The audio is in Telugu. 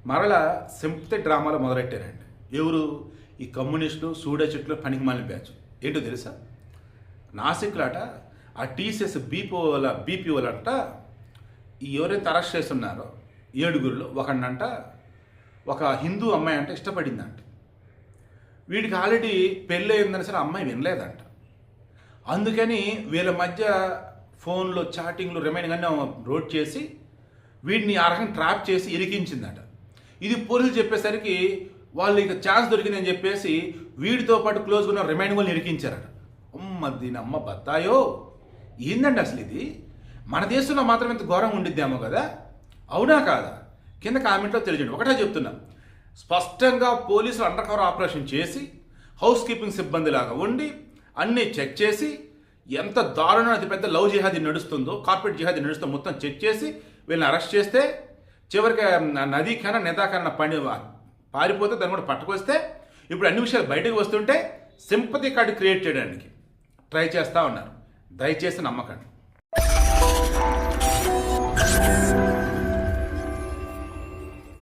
మరలా సింపతి డ్రామాలు మొదలెట్టారండి. ఎవరు? ఈ కమ్యూనిస్టులు, సూడచెట్లు, పనికి మాలిన బ్యాచ్. ఏంటో తెలుసా? నాసిక్లాట ఆ టీసీఎస్ బీపీ వాళ్ళంట ఈ ఎవరైతే అరెస్ట్ చేస్తున్నారో 7గురిలో ఒకడినంట ఒక హిందూ అమ్మాయి అంటే ఇష్టపడిందంట. వీడికి ఆల్రెడీ పెళ్ళి అయిందని సరే అమ్మాయి వినలేదంట. అందుకని వీళ్ళ మధ్య ఫోన్లో చాటింగ్లు రిమైనింగ్ అన్నీ రోడ్ చేసి వీడిని ఆ రకంగా ట్రాప్ చేసి ఇరికించిందట. ఇది పోలీసులు చెప్పేసరికి వాళ్ళు ఇక ఛాన్స్ దొరికిందని చెప్పేసి వీడితో పాటు క్లోజ్గా ఉన్న రిమైనింగ్ వాళ్ళని ఇరికించారట. దీని అమ్మ బత్తాయో, ఏందండి అసలు ఇది? మన దేశంలో మాత్రం ఇంత ఘోరంగా ఉండిద్దేమో కదా, అవునా కాదా? కింద కామెంట్లో తెలియజేయండి. ఒకటే చెప్తున్నా, స్పష్టంగా పోలీసులు అండర్ కవర్ ఆపరేషన్ చేసి హౌస్ కీపింగ్ సిబ్బంది లాగా ఉండి అన్నీ చెక్ చేసి ఎంత దారుణం అతి పెద్ద లవ్ జిహాదీ నడుస్తుందో, కార్పొరేట్ జిహాదీ నడుస్తుందో మొత్తం చెక్ చేసి వీళ్ళని అరెస్ట్ చేస్తే చివరికి నదీఖానా నెతాఖానా పారిపోతే దాన్ని కూడా పట్టుకొస్తే ఇప్పుడు అన్ని విషయాలు బయటకు వస్తుంటే సింపతి కార్డు క్రియేట్ చేయడానికి ట్రై చేస్తూ ఉన్నారు. దయచేసి నమ్మకండి.